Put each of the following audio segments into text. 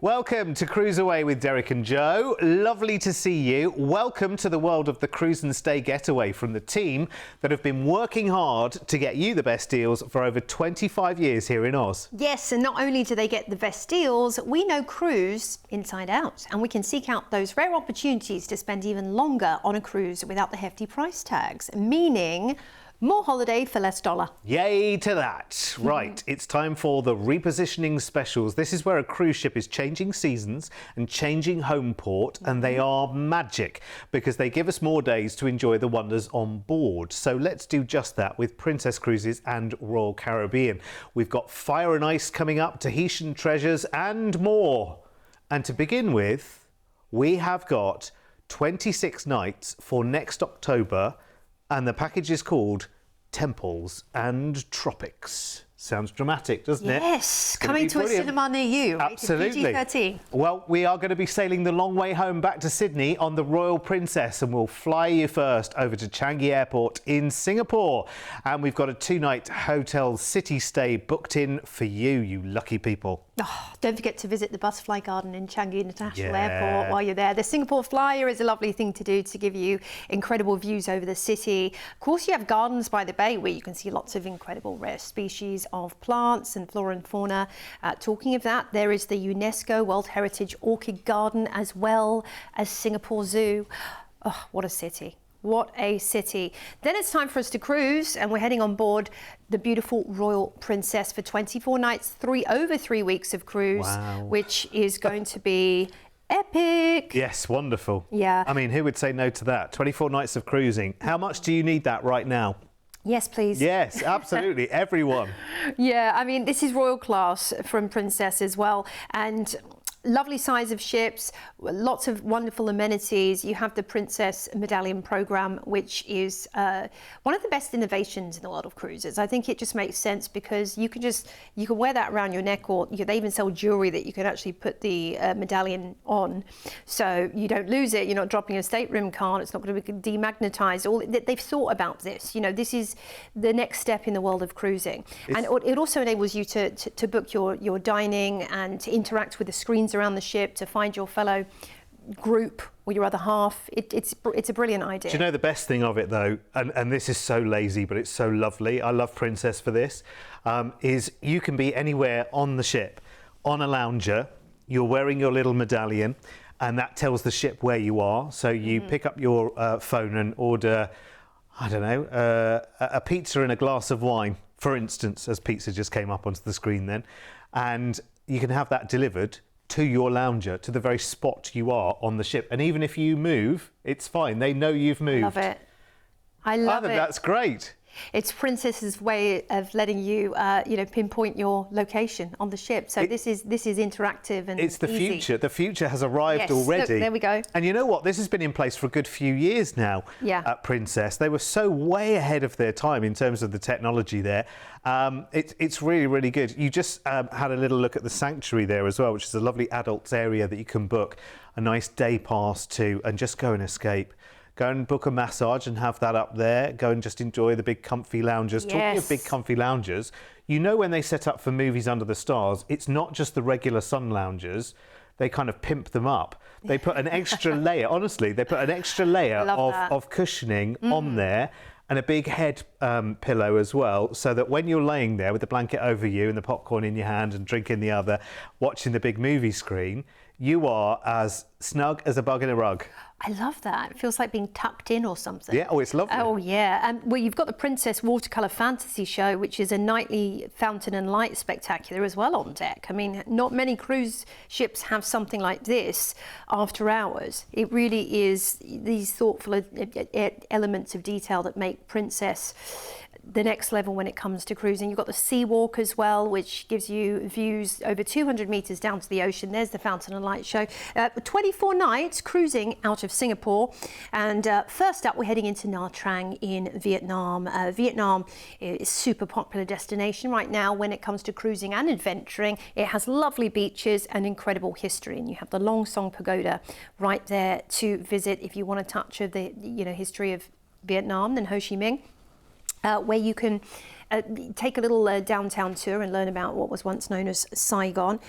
Welcome to CruiseAway with Derek and Joe. Lovely to see you. Welcome to the world of the cruise and stay getaway from the team that have been working hard to get you the best deals for over 25 years here in Oz. Yes, and not only do they get the best deals, we know cruise inside out, and we can seek out those rare opportunities to spend even longer on a cruise without the hefty price tags, meaning more holiday for less dollar. Yay to that. Right, it's time for the repositioning specials. This is where a cruise ship is changing seasons and changing home port, and they are magic because they give us more days to enjoy the wonders on board. So let's do just that with Princess Cruises and Royal Caribbean. We've got Fire and Ice coming up, Tahitian Treasures and more. And to begin with, we have got 26 nights for next October, and the package is called Temples and Tropics. Sounds dramatic, doesn't it? Yes, coming to brilliant. a cinema near you. Absolutely. PG-13. Well, we are going to be sailing the long way home back to Sydney on the Royal Princess, and we'll fly you first over to Changi Airport in Singapore. And we've got a 2-night hotel city stay booked in for you, you lucky people. Oh, don't forget to visit the butterfly garden in Changi International Airport while you're there. The Singapore Flyer is a lovely thing to do to give you incredible views over the city. Of course, you have Gardens by the Bay where you can see lots of incredible rare species of plants and flora and fauna. Talking of that, there is the UNESCO World Heritage Orchid Garden as well as Singapore Zoo. Oh, what a city. What a city. Then it's time for us to cruise, and we're heading on board the beautiful Royal Princess for 24 nights, over 3 weeks of cruise, which is going to be epic. Yes, wonderful. Yeah. I mean, who would say no to that? 24 nights of cruising. How much do you need that right now? Yes, please. Yes, absolutely. Everyone. Yeah, I mean, this is royal class from Princess as well. And lovely size of ships, lots of wonderful amenities. You have the Princess Medallion program, which is one of the best innovations in the world of cruises. I think it just makes sense because you can wear that around your neck, or they even sell jewelry that you can actually put the medallion on, so you don't lose it. You're not dropping a stateroom card. It's not going to be demagnetized. They've thought about this. This is the next step in the world of cruising, and it also enables you to book your dining and to interact with the screens around the ship, to find your fellow group or your other half. It's a brilliant idea. Do you know the best thing of it though, and this is so lazy but it's so lovely, I love Princess for this, is you can be anywhere on the ship on a lounger, you're wearing your little medallion, and that tells the ship where you are. So you pick up your phone and order, I don't know, a pizza and a glass of wine, for instance, as pizza just came up onto the screen then, and you can have that delivered to your lounger, to the very spot you are on the ship. And even if you move, it's fine. They know you've moved. Love it. I love it. That's great. It's Princess's way of letting you, pinpoint your location on the ship. So this is interactive and it's the easy. future. The future has arrived already. Look, there we go. And you know what? This has been in place for a good few years now. Yeah. At Princess, they were so way ahead of their time in terms of the technology there. It's really, really good. You just had a little look at the sanctuary there as well, which is a lovely adults area that you can book a nice day pass to and just go and escape. Go and book a massage and have that up there. Go and just enjoy the big comfy loungers. Yes. Talking of big comfy loungers, when they set up for movies under the stars, it's not just the regular sun loungers. They kind of pimp them up. They put an extra layer, honestly, they put an extra layer of cushioning on there, and a big head pillow as well, so that when you're laying there with the blanket over you and the popcorn in your hand and drink in the other, watching the big movie screen, you are as snug as a bug in a rug. I love that. It feels like being tucked in or something. Yeah, it's lovely. Oh, yeah. Well, you've got the Princess Watercolour Fantasy Show, which is a nightly fountain and light spectacular as well on deck. I mean, not many cruise ships have something like this after hours. It really is these thoughtful elements of detail that make Princess the next level when it comes to cruising. You've got the Sea Walk as well, which gives you views over 200 metres down to the ocean. There's the Fountain and Light Show. 24 nights cruising out of Singapore. And first up, we're heading into Nha Trang in Vietnam. Vietnam is a super popular destination right now when it comes to cruising and adventuring. It has lovely beaches and incredible history. And you have the Long Song Pagoda right there to visit if you want a touch of the history of Vietnam and Ho Chi Minh. Where you can take a little downtown tour and learn about what was once known as Saigon,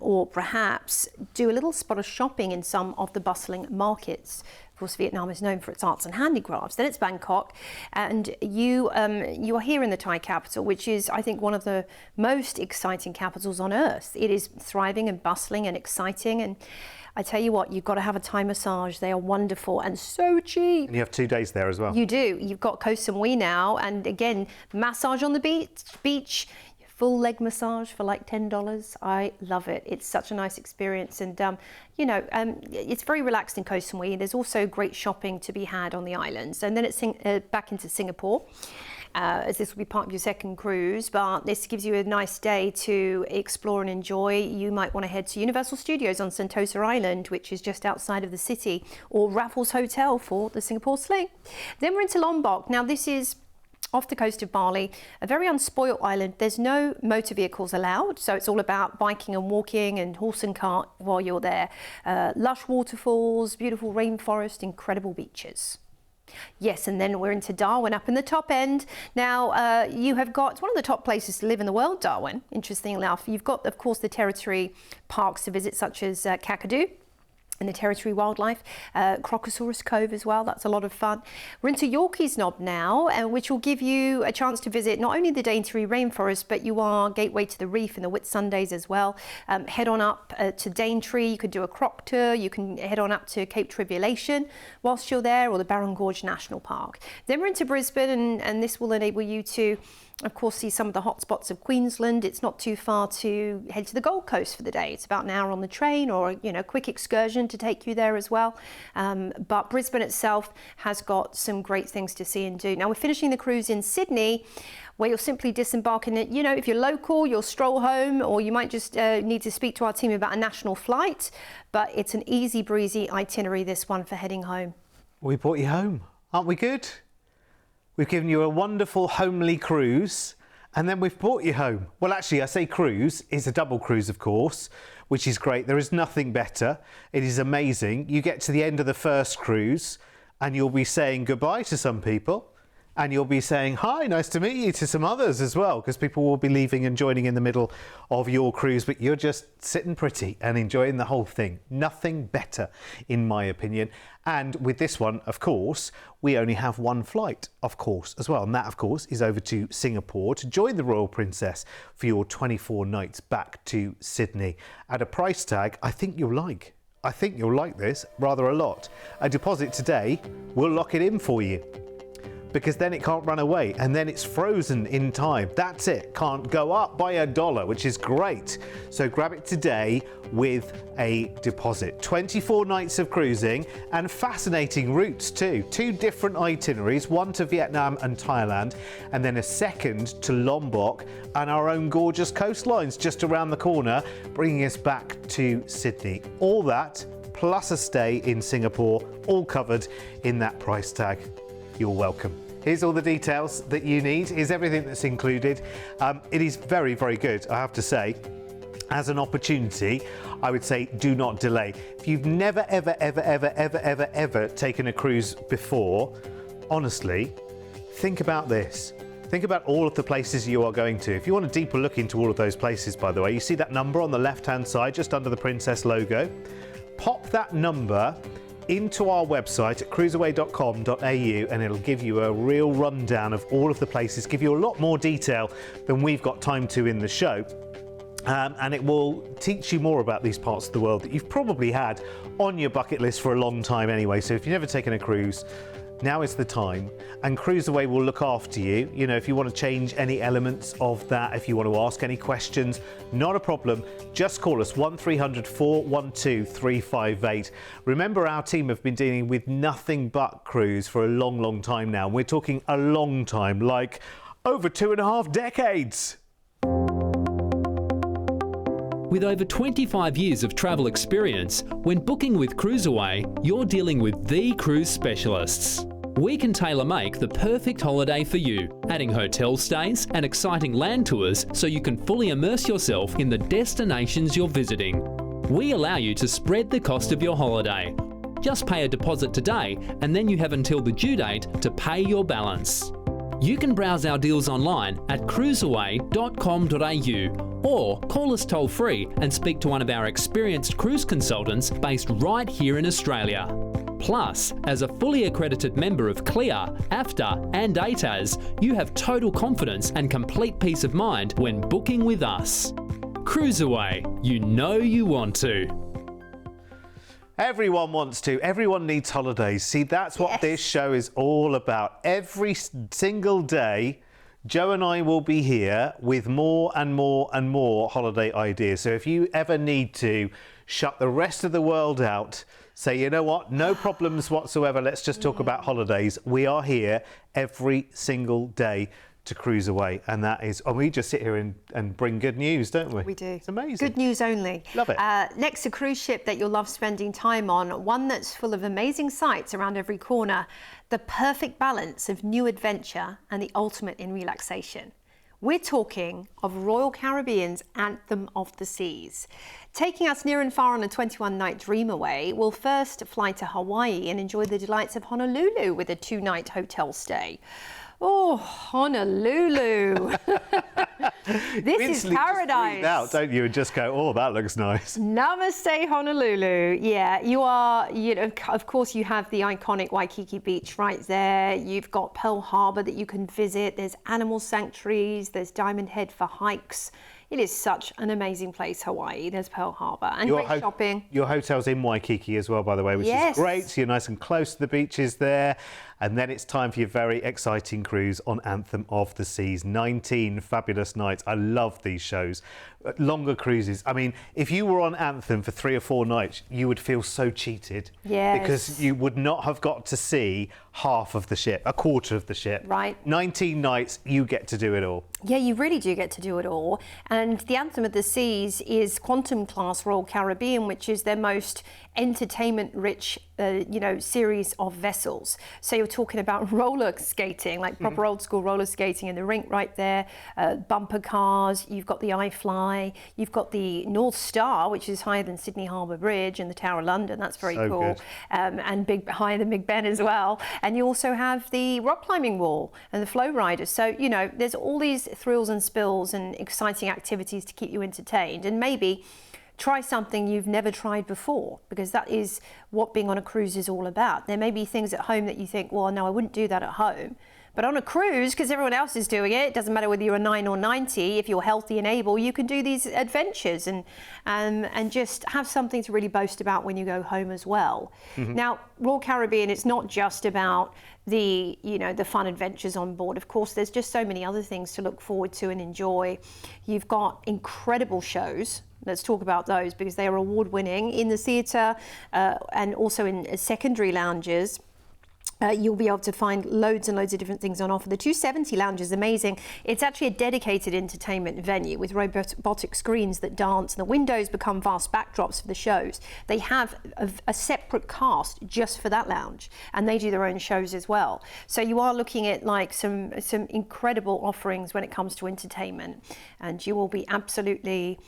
or perhaps do a little spot of shopping in some of the bustling markets. Of course, Vietnam is known for its arts and handicrafts. Then it's Bangkok, and you are here in the Thai capital, which is, I think, one of the most exciting capitals on earth. It is thriving and bustling and exciting, and I tell you what, you've got to have a Thai massage. They are wonderful and so cheap. And you have 2 days there as well. You do. You've got Koh Samui now, and again, massage on the beach. Full leg massage for like $10. I love it. It's such a nice experience, and it's very relaxed in Koh Samui. There's also great shopping to be had on the islands, and then it's back into Singapore. As this will be part of your second cruise, but this gives you a nice day to explore and enjoy. You might want to head to Universal Studios on Sentosa Island, which is just outside of the city, or Raffles Hotel for the Singapore Sling. Then we're into Lombok. Now this is off the coast of Bali, a very unspoilt island. There's no motor vehicles allowed, so it's all about biking and walking and horse and cart while you're there. Lush waterfalls, beautiful rainforest, incredible beaches. Yes, and then we're into Darwin, up in the top end. Now, you have got, it's one of the top places to live in the world, Darwin, interestingly enough. You've got, of course, the territory parks to visit, such as Kakadu and the Territory Wildlife, Crocosaurus Cove as well. That's a lot of fun. We're into Yorkeys Knob now, which will give you a chance to visit not only the Daintree Rainforest, but you are gateway to the reef and the Whitsundays as well. Head on up to Daintree. You could do a croc tour. You can head on up to Cape Tribulation whilst you're there, or the Barron Gorge National Park. Then we're into Brisbane, and this will enable you to, of course, see some of the hot spots of Queensland. It's not too far to head to the Gold Coast for the day. It's about an hour on the train, or a quick excursion to take you there as well. But Brisbane itself has got some great things to see and do. Now we're finishing the cruise in Sydney, where you'll simply disembark in it. If you're local, you'll stroll home, or you might just need to speak to our team about a national flight. But it's an easy breezy itinerary, this one, for heading home. We brought you home. Aren't we good? We've given you a wonderful homely cruise, and then we've brought you home. Well, actually, I say cruise. It's a double cruise, of course, which is great. There is nothing better. It is amazing. You get to the end of the first cruise, and you'll be saying goodbye to some people, and you'll be saying hi, nice to meet you, to some others as well, because people will be leaving and joining in the middle of your cruise, but you're just sitting pretty and enjoying the whole thing. Nothing better, in my opinion. And with this one, of course, we only have one flight, of course, as well. And that, of course, is over to Singapore to join the Royal Princess for your 24 nights back to Sydney at a price tag I think you'll like. I think you'll like this rather a lot. A deposit today will lock it in for you, because then it can't run away, and then it's frozen in time. That's it. Can't go up by $1, which is great. So grab it today with a deposit. 24 nights of cruising and fascinating routes too. 2 different itineraries, one to Vietnam and Thailand, and then a second to Lombok and our own gorgeous coastlines just around the corner, bringing us back to Sydney. All that plus a stay in Singapore, all covered in that price tag. You're welcome. Here's all the details that you need. Here's everything that's included. It is very, very good, I have to say. As an opportunity, I would say do not delay. If you've never, ever taken a cruise before, honestly, think about this. Think about all of the places you are going to. If you want a deeper look into all of those places, by the way, you see that number on the left-hand side, just under the Princess logo. Pop that number into our website at cruiseaway.com.au, and it'll give you a real rundown of all of the places, give you a lot more detail than we've got time to in the show. And it will teach you more about these parts of the world that you've probably had on your bucket list for a long time anyway. So if you've never taken a cruise, now is the time, and CruiseAway will look after you. If you want to change any elements of that, if you want to ask any questions, not a problem. Just call us 1300 412 358. Remember, our team have been dealing with nothing but cruise for a long, long time now. We're talking a long time, like over 2.5 decades. With over 25 years of travel experience, when booking with CruiseAway, you're dealing with the cruise specialists. We can tailor-make the perfect holiday for you, adding hotel stays and exciting land tours so you can fully immerse yourself in the destinations you're visiting. We allow you to spread the cost of your holiday. Just pay a deposit today, and then you have until the due date to pay your balance. You can browse our deals online at cruiseaway.com.au or call us toll free and speak to one of our experienced cruise consultants based right here in Australia. Plus, as a fully accredited member of CLIA, AFTA and ATAS, you have total confidence and complete peace of mind when booking with us. CruiseAway, you know you want to. Everyone wants to. Everyone needs holidays. See, that's what this show is all about. Every single day, Joe and I will be here with more and more and more holiday ideas. So if you ever need to shut the rest of the world out, say, you know what, no problems whatsoever, let's just talk about holidays. We are here every single day to cruise away, and that is, we just sit here and bring good news, don't we? We do. It's amazing. Good news only. Love it. Next, a cruise ship that you'll love spending time on, one that's full of amazing sights around every corner, the perfect balance of new adventure and the ultimate in relaxation. We're talking of Royal Caribbean's Anthem of the Seas. Taking us near and far on a 21-night dream away, we'll first fly to Hawaii and enjoy the delights of Honolulu with a 2-night hotel stay. Oh, Honolulu. This is paradise. Just out, don't you, and just go, oh, that looks nice. Namaste, Honolulu. Yeah, you are, of course, you have the iconic Waikiki Beach right there. You've got Pearl Harbor that you can visit. There's animal sanctuaries. There's Diamond Head for hikes. It is such an amazing place, Hawaii. There's Pearl Harbor and great shopping. Your hotel's in Waikiki as well, by the way, which is great. So you're nice and close to the beaches there. And then it's time for your very exciting cruise on Anthem of the Seas. 19 fabulous nights. I love these shows. Longer cruises. I mean, if you were on Anthem for 3 or 4 nights, you would feel so cheated. Yes. Because you would not have got to see half of the ship, a quarter of the ship. Right. 19 nights, you get to do it all. Yeah, you really do get to do it all. And the Anthem of the Seas is Quantum Class Royal Caribbean, which is their most entertainment-rich, series of vessels. So you're talking about roller skating, like proper old-school roller skating in the rink right there, bumper cars, you've got the iFly, you've got the North Star, which is higher than Sydney Harbour Bridge, and the Tower of London, that's very cool, and higher than Big Ben as well. And you also have the rock climbing wall and the flow riders. So, there's all these thrills and spills and exciting activities to keep you entertained, and maybe try something you've never tried before, because that is what being on a cruise is all about. There may be things at home that you think, well, no, I wouldn't do that at home. But on a cruise, because everyone else is doing it, it doesn't matter whether you're a 9 or 90, if you're healthy and able, you can do these adventures and just have something to really boast about when you go home as well. Now, Royal Caribbean, it's not just about the fun adventures on board. Of course, there's just so many other things to look forward to and enjoy. You've got incredible shows. Let's talk about those, because they are award-winning in the theatre and also in secondary lounges. You'll be able to find loads and loads of different things on offer. The 270 lounge is amazing. It's actually a dedicated entertainment venue with robotic screens that dance, and the windows become vast backdrops for the shows. They have a separate cast just for that lounge, and they do their own shows as well. So you are looking at like some incredible offerings when it comes to entertainment, and you will be absolutely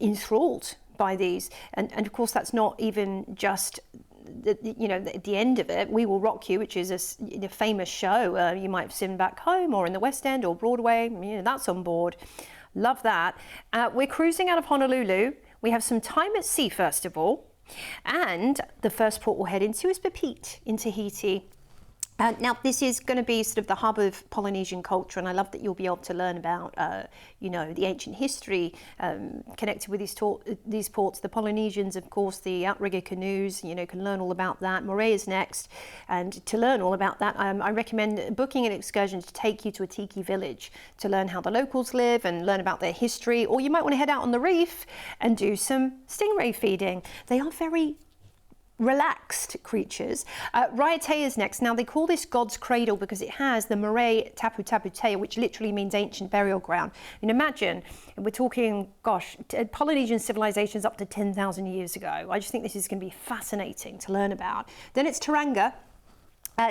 enthralled by these. And of course, that's not even just at the end of it. We Will Rock You, which is a famous show you might have seen back home or in the West End or Broadway. That's on board. Love that. We're cruising out of Honolulu. We have some time at sea first of all, and the first port we'll head into is Papeete in Tahiti. Now, this is going to be sort of the hub of Polynesian culture, and I love that you'll be able to learn about, the ancient history connected with these ports. The Polynesians, of course, the outrigger canoes, can learn all about that. Moray is next, and to learn all about that, I recommend booking an excursion to take you to a tiki village to learn how the locals live and learn about their history, or you might want to head out on the reef and do some stingray feeding. They are very relaxed creatures. Raiatea is next. Now, they call this God's Cradle because it has the Moray Tapu Tapu Tea, which literally means ancient burial ground. Imagine, we're talking, Polynesian civilizations up to 10,000 years ago. I just think this is going to be fascinating to learn about. Then it's Tauranga,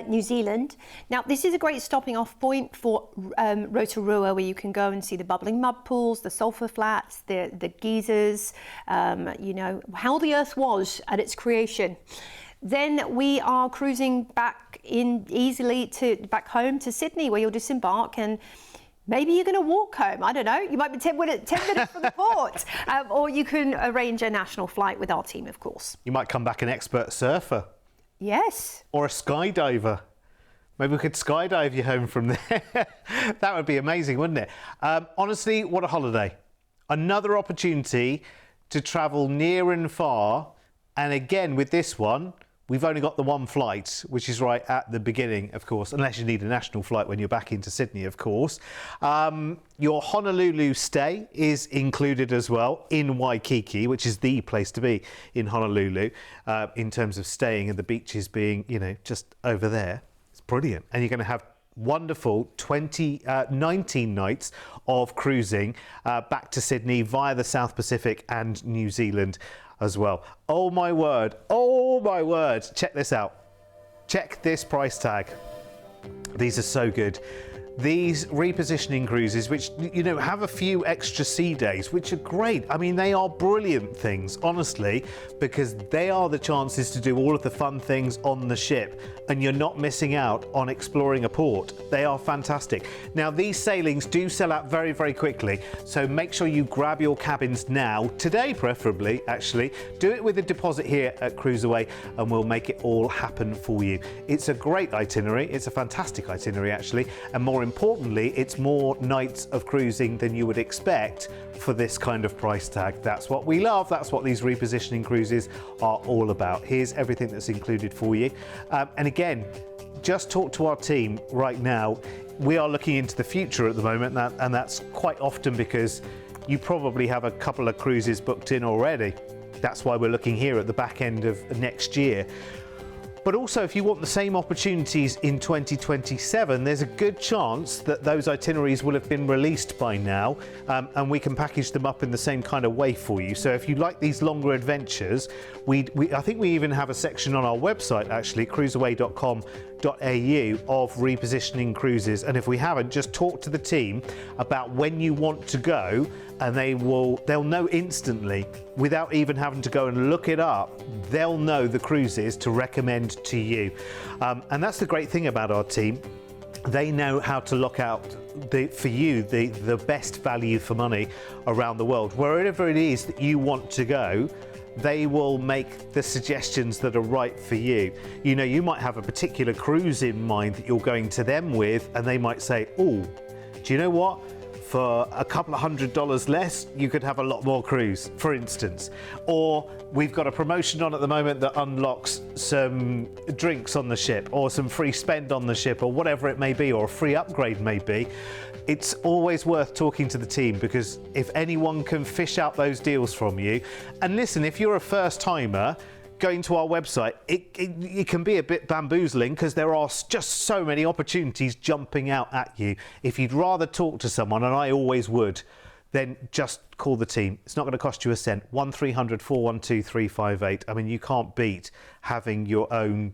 New Zealand. Now, this is a great stopping off point for Rotorua, where you can go and see the bubbling mud pools, the sulphur flats, the geysers, how the earth was at its creation. then we are cruising back back home to Sydney, where you'll disembark, and maybe you're going to walk home. I don't know. You might be 10 minutes from the port. Or you can arrange a national flight with our team, of course. You might come back an expert surfer. Yes. Or a skydiver. Maybe we could skydive you home from there. That would be amazing, wouldn't it? Honestly, what a holiday. Another opportunity to travel near and far. And again, with this one, we've only got the one flight, which is right at the beginning, of course, unless you need a national flight when you're back into Sydney, of course. Your Honolulu stay is included as well in Waikiki, which is the place to be in Honolulu, in terms of staying and the beaches being, just over there. It's brilliant. And you're going to have wonderful 19 nights of cruising back to Sydney via the South Pacific and New Zealand as well. Oh my word, check this out. Check this price tag. These are so good. These repositioning cruises, which have a few extra sea days, which are great. I mean, they are brilliant things, honestly, because they are the chances to do all of the fun things on the ship, and you're not missing out on exploring a port. They are fantastic. Now, these sailings do sell out very, very quickly, so make sure you grab your cabins now, today preferably, actually. Do it with a deposit here at CruiseAway, and we'll make it all happen for you. It's a great itinerary. It's a fantastic itinerary, actually, and more importantly, it's more nights of cruising than you would expect for this kind of price tag. That's what we love. That's what these repositioning cruises are all about. Here's everything that's included for you. And again, just talk to our team right now. We are looking into the future at the moment, and that's quite often because you probably have a couple of cruises booked in already. That's why we're looking here at the back end of next year. But also, if you want the same opportunities in 2027, there's a good chance that those itineraries will have been released by now, and we can package them up in the same kind of way for you. So if you like these longer adventures, I think we even have a section on our website, actually, cruiseaway.com.au, of repositioning cruises. And if we haven't, just talk to the team about when you want to go, and they'll know instantly without even having to go and look it up. They'll know the cruises to recommend to you. And that's the great thing about our team. They know how to look out for you the best value for money around the world. Wherever it is that you want to go, they will make the suggestions that are right for you. You might have a particular cruise in mind that you're going to them with, and they might say, oh, do you know what? For a couple of $100 less, you could have a lot more cruise, for instance. Or we've got a promotion on at the moment that unlocks some drinks on the ship, or some free spend on the ship, or whatever it may be, or a free upgrade may be. It's always worth talking to the team, because if anyone can fish out those deals from you, and listen, if you're a first timer, going to our website, it can be a bit bamboozling because there are just so many opportunities jumping out at you. If you'd rather talk to someone, and I always would, then just call the team. It's not going to cost you a cent. 1300 412 358. I mean, you can't beat having your own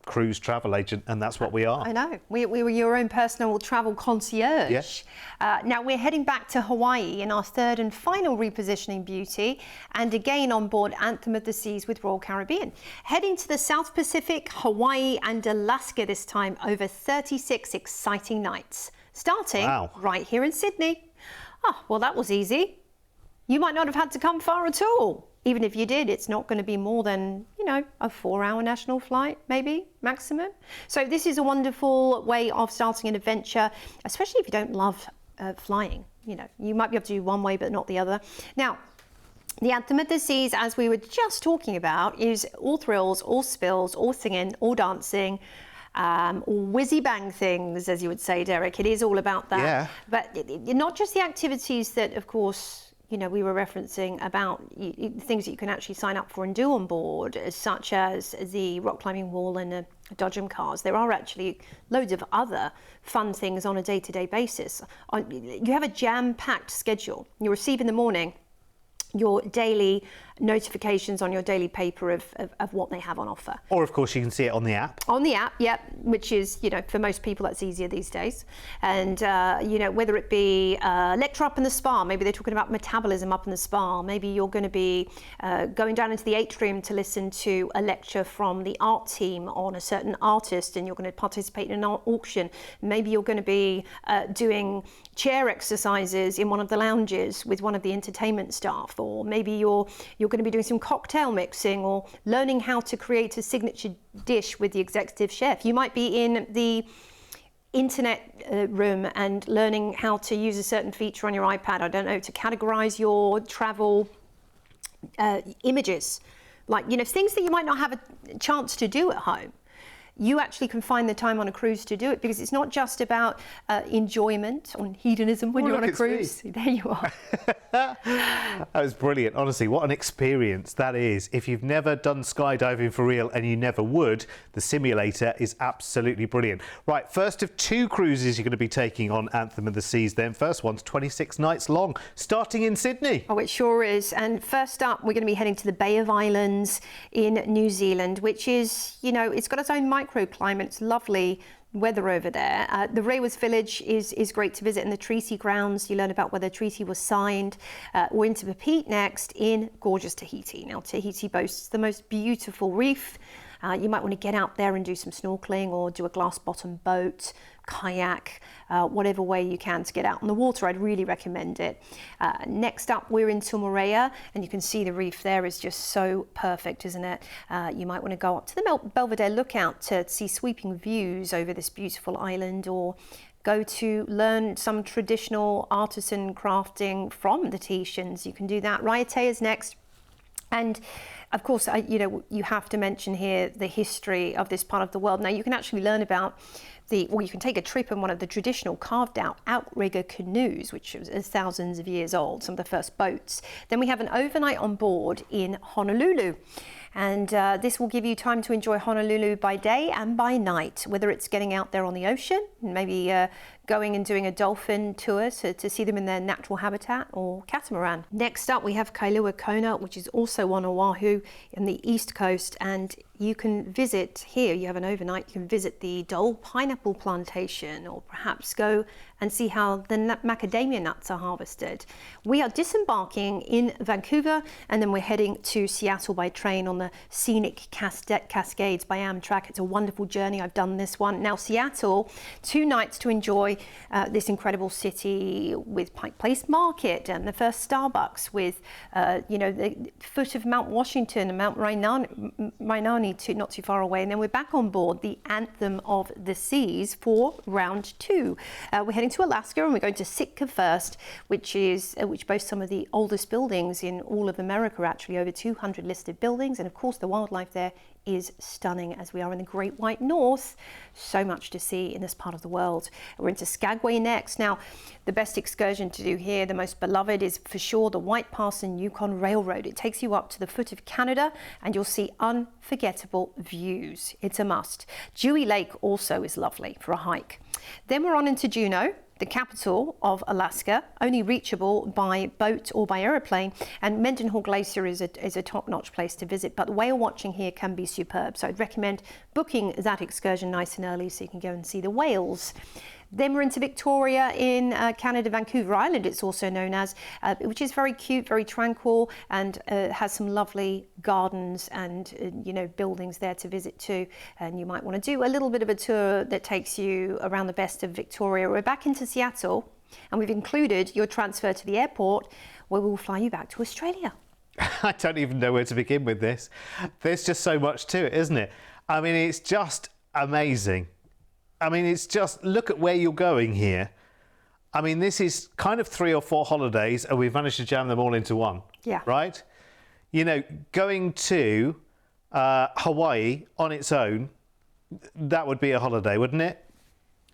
cruise travel agent, and that's what we are. I know. We were your own personal travel concierge. Yes. Now we're heading back to Hawaii in our third and final repositioning beauty, and again on board Anthem of the Seas with Royal Caribbean. Heading to the South Pacific, Hawaii and Alaska this time, over 36 exciting nights, starting right here in Sydney. Oh, well, that was easy. You might not have had to come far at all. Even if you did, it's not going to be more than, a 4-hour national flight, maybe, maximum. So this is a wonderful way of starting an adventure, especially if you don't love flying. You might be able to do one way, but not the other. Now, the Anthem of the Seas, as we were just talking about, is all thrills, all spills, all singing, all dancing, all whizzy bang things, as you would say, Derek. It is all about that. Yeah. But not just the activities that, of course, we were referencing about things that you can actually sign up for and do on board, such as the rock climbing wall and the dodgem cars. There are actually loads of other fun things on a day-to-day basis. You have a jam-packed schedule. You receive in the morning your daily notifications on your daily paper of what they have on offer. Or of course you can see it on the app. On the app, yep, which is, you know, for most people that's easier these days. And, you know, whether it be lecture up in the spa, maybe they're talking about metabolism up in the spa, maybe you're going to be going down into the atrium to listen to a lecture from the art team on a certain artist and you're going to participate in an art auction. Maybe you're going to be doing chair exercises in one of the lounges with one of the entertainment staff, or maybe you're going to be doing some cocktail mixing or learning how to create a signature dish with the executive chef. You might be in the internet room and learning how to use a certain feature on your iPad, I don't know, to categorize your travel images, like, you know, things that you might not have a chance to do at home. You actually can find the time on a cruise to do it, because it's not just about enjoyment or hedonism when you're on a cruise. There you are. That was brilliant. Honestly, what an experience that is. If you've never done skydiving for real, and you never would, the simulator is absolutely brilliant. Right, first of 2 cruises you're going to be taking on Anthem of the Seas then. First one's 26 nights long, starting in Sydney. Oh, it sure is. And first up, we're going to be heading to the Bay of Islands in New Zealand, which is, you know, it's got its own microclimate. It's lovely weather over there. The Rewas village is great to visit, and the treaty grounds. You learn about where the treaty was signed. We're into Papeete next in gorgeous Tahiti. Now, Tahiti boasts the most beautiful reef. You might want to get out there and do some snorkeling or do a glass bottom boat, kayak, whatever way you can to get out on the water. I'd really recommend it. Next up, we're in Tumarea, and you can see the reef there is just so perfect, isn't it? You might want to go up to the Belvedere Lookout to see sweeping views over this beautiful island, or go to learn some traditional artisan crafting from the Tahitians. You can do that. Raiatea is next. And of course, you know, you have to mention here the history of this part of the world. Now, you can actually learn about you can take a trip in one of the traditional carved out outrigger canoes, which is thousands of years old, some of the first boats. Then we have an overnight on board in Honolulu. And this will give you time to enjoy Honolulu by day and by night, whether it's getting out there on the ocean, maybe going and doing a dolphin tour to see them in their natural habitat, or catamaran. Next up, we have Kailua Kona, which is also on Oahu in the east coast, and you can visit here. You have an overnight. You can visit the Dole pineapple plantation, or perhaps go and see how the macadamia nuts are harvested. We are disembarking in Vancouver, and then we're heading to Seattle by train on the scenic Cascades by Amtrak. It's a wonderful journey. I've done this one. Now, Seattle, 2 nights to enjoy this incredible city with Pike Place Market and the first Starbucks, with you know, the foot of Mount Washington and Mount Rainani not too far away. And then we're back on board the Anthem of the Seas for round 2. We're heading to Alaska, and we're going to Sitka first, which boasts some of the oldest buildings in all of America, actually over 200 listed buildings. And of course, the wildlife there is stunning, as we are in the Great White North. So much to see in this part of the world. We're into Skagway next. Now, the best excursion to do here, the most beloved, is for sure the White Pass and Yukon Railroad. It takes you up to the foot of Canada, and you'll see unforgettable views. It's a must. Dewey Lake also is lovely for a hike. Then we're on into Juneau, the capital of Alaska, only reachable by boat or by aeroplane. And Mendenhall Glacier is a top-notch place to visit, but whale watching here can be superb. So I'd recommend booking that excursion nice and early so you can go and see the whales. Then we're into Victoria in Canada, Vancouver Island, it's also known as, which is very cute, very tranquil, and has some lovely gardens and you know, buildings there to visit too. And you might want to do a little bit of a tour that takes you around the best of Victoria. We're back into Seattle, and we've included your transfer to the airport, where we'll fly you back to Australia. I don't even know where to begin with this. There's just so much to it, isn't it? I mean, it's just amazing. I mean, it's just, look at where you're going here. I mean, this is kind of 3 or 4 holidays, and we've managed to jam them all into one. Yeah. Right? You know, going to Hawaii on its own, that would be a holiday, wouldn't it?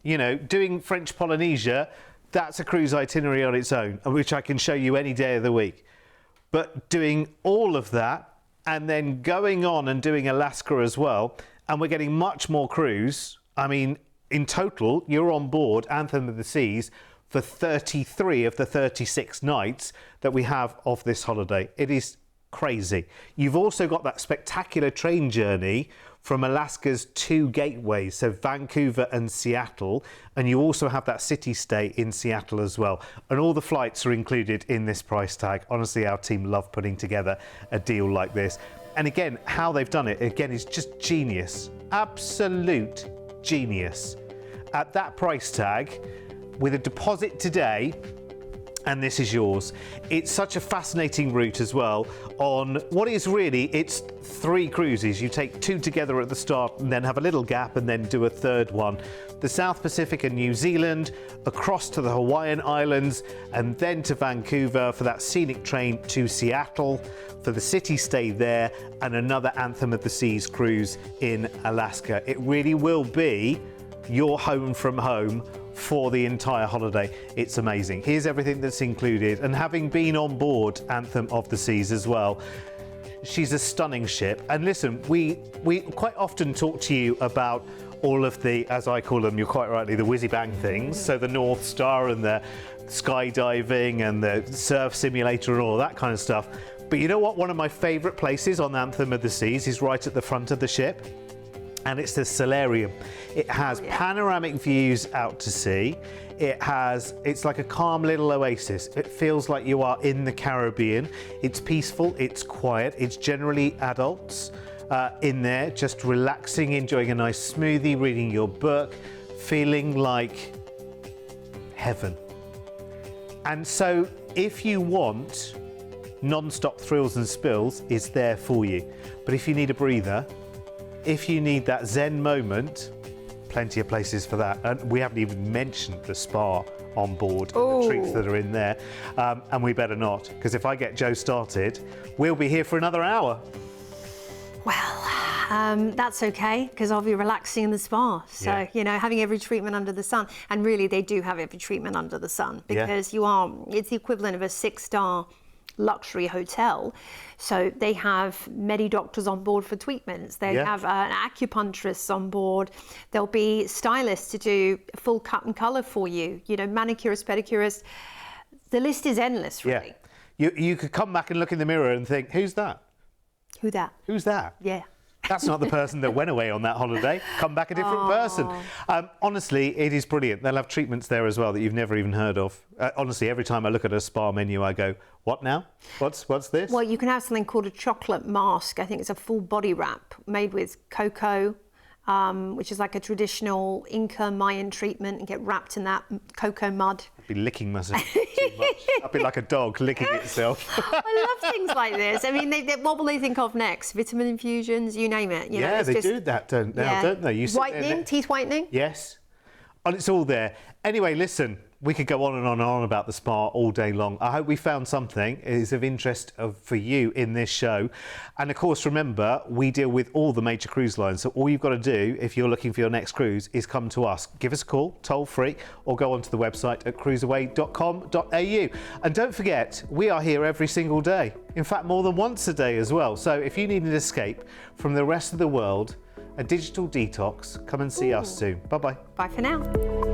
You know, doing French Polynesia, that's a cruise itinerary on its own, which I can show you any day of the week. But doing all of that, and then going on and doing Alaska as well, and we're getting much more cruise. I mean, in total, you're on board Anthem of the Seas for 33 of the 36 nights that we have of this holiday. It is crazy. You've also got that spectacular train journey from Alaska's 2 gateways, so Vancouver and Seattle, and you also have that city stay in Seattle as well. And all the flights are included in this price tag. Honestly, our team love putting together a deal like this. And again, how they've done it, again, is just genius. Absolute genius. At that price tag, with a deposit today, and this is yours. It's such a fascinating route as well on what is really, it's 3 cruises. You take 2 together at the start and then have a little gap and then do a third one. The South Pacific and New Zealand, across to the Hawaiian Islands, and then to Vancouver for that scenic train to Seattle for the city stay there, and another Anthem of the Seas cruise in Alaska. It really will be your home from home for the entire holiday. It's amazing. Here's everything that's included, and having been on board Anthem of the Seas as well, she's a stunning ship. And listen, we quite often talk to you about all of the, as I call them, you're quite rightly, the whizzy bang things, so the North Star and the skydiving and the surf simulator and all that kind of stuff. But you know what, one of my favorite places on Anthem of the Seas is right at the front of the ship, and it's the solarium. It has panoramic views out to sea. It's like a calm little oasis. It feels like you are in the Caribbean. It's peaceful, it's quiet. It's generally adults in there, just relaxing, enjoying a nice smoothie, reading your book, feeling like heaven. And so if you want non-stop thrills and spills, it's there for you. But if you need a breather, if you need that Zen moment, plenty of places for that. And we haven't even mentioned the spa on board, and the treats that are in there. And we better not, because if I get Joe started, we'll be here for another hour. Well, that's okay, because I'll be relaxing in the spa. So, you know, having every treatment under the sun. And really, they do have every treatment under the sun, because it's the equivalent of a 6-star luxury hotel. So they have medi-doctors on board for treatments. They have an acupuncturist on board. There'll be stylists to do full cut and colour for you. You know, manicurists, pedicurists. The list is endless, really. Yeah. You could come back and look in the mirror and think, who's that? Who that? Who's that? Yeah. That's not the person that went away on that holiday. Come back a different person. Honestly, it is brilliant. They'll have treatments there as well that you've never even heard of. Honestly, every time I look at a spa menu, I go, what now? What's this? Well, you can have something called a chocolate mask. I think it's a full body wrap made with cocoa, which is like a traditional Inca Mayan treatment, and get wrapped in that cocoa mud. I'd be licking myself too much. I'd be like a dog licking itself. I love things like this. I mean, what will they think of next? Vitamin infusions, you name it. You know, they do that now, don't they? You sit whitening, teeth whitening. Yes, and it's all there. Anyway, listen. We could go on and on and on about the spa all day long. I hope we found something is of interest for you in this show. And of course, remember, we deal with all the major cruise lines. So all you've got to do if you're looking for your next cruise is come to us. Give us a call, toll free, or go onto the website at cruiseaway.com.au. And don't forget, we are here every single day. In fact, more than once a day as well. So if you need an escape from the rest of the world, a digital detox, come and see us soon. Bye-bye. Bye for now.